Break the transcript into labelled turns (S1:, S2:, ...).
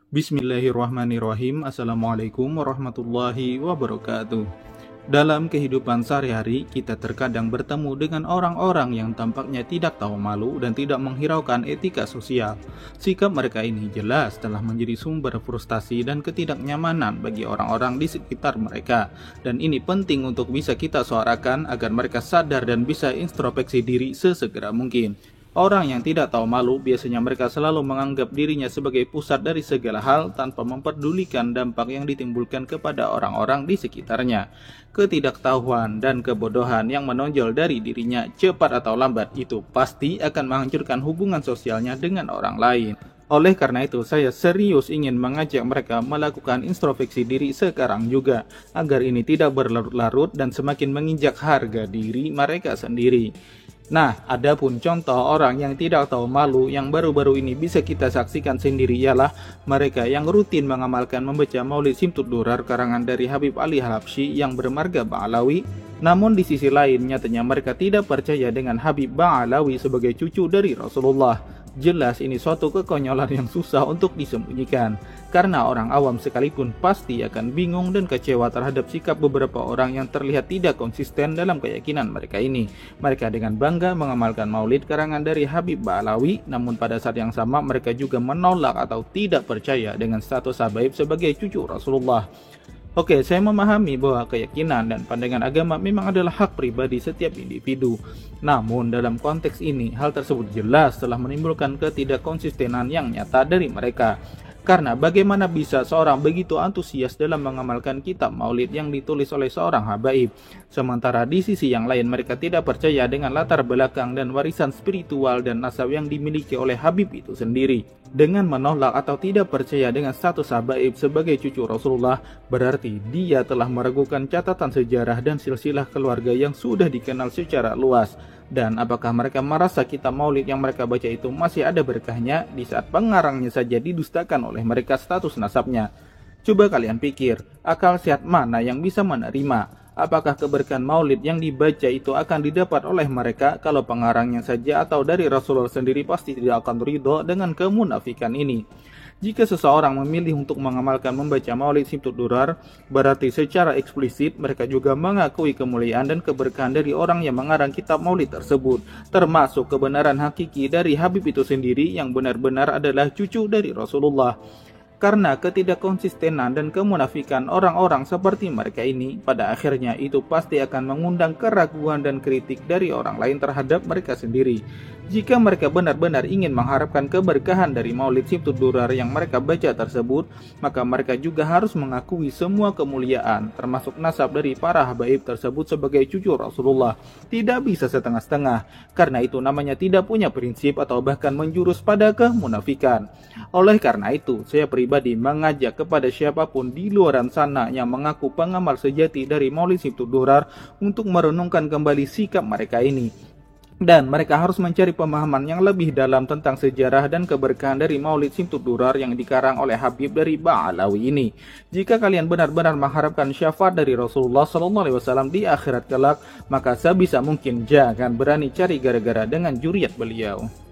S1: Bismillahirrahmanirrahim. Assalamualaikum warahmatullahi wabarakatuh. Dalam kehidupan sehari-hari, kita terkadang bertemu dengan orang-orang yang tampaknya tidak tahu malu dan tidak menghiraukan etika sosial. Sikap mereka ini jelas telah menjadi sumber frustasi dan ketidaknyamanan bagi orang-orang di sekitar mereka. Dan ini penting untuk bisa kita suarakan agar mereka sadar dan bisa introspeksi diri sesegera mungkin. Orang yang tidak tahu malu biasanya mereka selalu menganggap dirinya sebagai pusat dari segala hal tanpa memperdulikan dampak yang ditimbulkan kepada orang-orang di sekitarnya. Ketidaktahuan dan kebodohan yang menonjol dari dirinya cepat atau lambat itu pasti akan menghancurkan hubungan sosialnya dengan orang lain. Oleh karena itu, saya serius ingin mengajak mereka melakukan introspeksi diri sekarang juga, agar ini tidak berlarut-larut dan semakin menginjak harga diri mereka sendiri. Nah, adapun contoh orang yang tidak tahu malu yang baru-baru ini bisa kita saksikan sendiri ialah mereka yang rutin mengamalkan membaca Maulid Simtud Durar karangan dari Habib Ali Halabsyi yang bermarga Ba'alawi. Namun di sisi lain nyatanya mereka tidak percaya dengan Habib Ba'alawi sebagai cucu dari Rasulullah. Jelas ini suatu kekonyolan yang susah untuk disembunyikan, karena orang awam sekalipun pasti akan bingung dan kecewa terhadap sikap beberapa orang yang terlihat tidak konsisten dalam keyakinan mereka ini. Mereka dengan bangga mengamalkan maulid karangan dari Habib Ba'alawi, namun pada saat yang sama mereka juga menolak atau tidak percaya dengan status Habaib sebagai cucu Rasulullah. Oke, saya memahami bahwa keyakinan dan pandangan agama memang adalah hak pribadi setiap individu. Namun dalam konteks ini, hal tersebut jelas telah menimbulkan ketidakkonsistenan yang nyata dari mereka. Karena bagaimana bisa seorang begitu antusias dalam mengamalkan kitab maulid yang ditulis oleh seorang habaib, sementara di sisi yang lain mereka tidak percaya dengan latar belakang dan warisan spiritual dan nasab yang dimiliki oleh Habib itu sendiri. Dengan menolak atau tidak percaya dengan status habaib sebagai cucu Rasulullah, berarti dia telah meragukan catatan sejarah dan silsilah keluarga yang sudah dikenal secara luas. Dan apakah mereka merasa kitab maulid yang mereka baca itu masih ada berkahnya di saat pengarangnya saja didustakan oleh mereka status nasabnya? Coba kalian pikir, akal sehat mana yang bisa menerima? Apakah keberkahan maulid yang dibaca itu akan didapat oleh mereka kalau pengarangnya saja atau dari Rasulullah sendiri pasti tidak akan ridho dengan kemunafikan ini? Jika seseorang memilih untuk mengamalkan membaca Maulid Simtud Durar, berarti secara eksplisit mereka juga mengakui kemuliaan dan keberkahan dari orang yang mengarang kitab Maulid tersebut, termasuk kebenaran hakiki dari Habib itu sendiri yang benar-benar adalah cucu dari Rasulullah. Karena ketidakkonsistenan dan kemunafikan orang-orang seperti mereka ini, pada akhirnya itu pasti akan mengundang keraguan dan kritik dari orang lain terhadap mereka sendiri. Jika mereka benar-benar ingin mengharapkan keberkahan dari Maulid Simtud Durar yang mereka baca tersebut, maka mereka juga harus mengakui semua kemuliaan, termasuk nasab dari para habaib tersebut sebagai cucu Rasulullah. Tidak bisa setengah-setengah, karena itu namanya tidak punya prinsip atau bahkan menjurus pada kemunafikan. Oleh karena itu, saya pribadi mengajak kepada siapapun di luar sana yang mengaku pengamal sejati dari Maulid Simtud Durar untuk merenungkan kembali sikap mereka ini. Dan mereka harus mencari pemahaman yang lebih dalam tentang sejarah dan keberkahan dari Maulid Simtud Durar yang dikarang oleh Habib dari Ba'alawi ini. Jika kalian benar-benar mengharapkan syafaat dari Rasulullah SAW di akhirat kelak, maka sebisa mungkin jangan berani cari gara-gara dengan juriat beliau.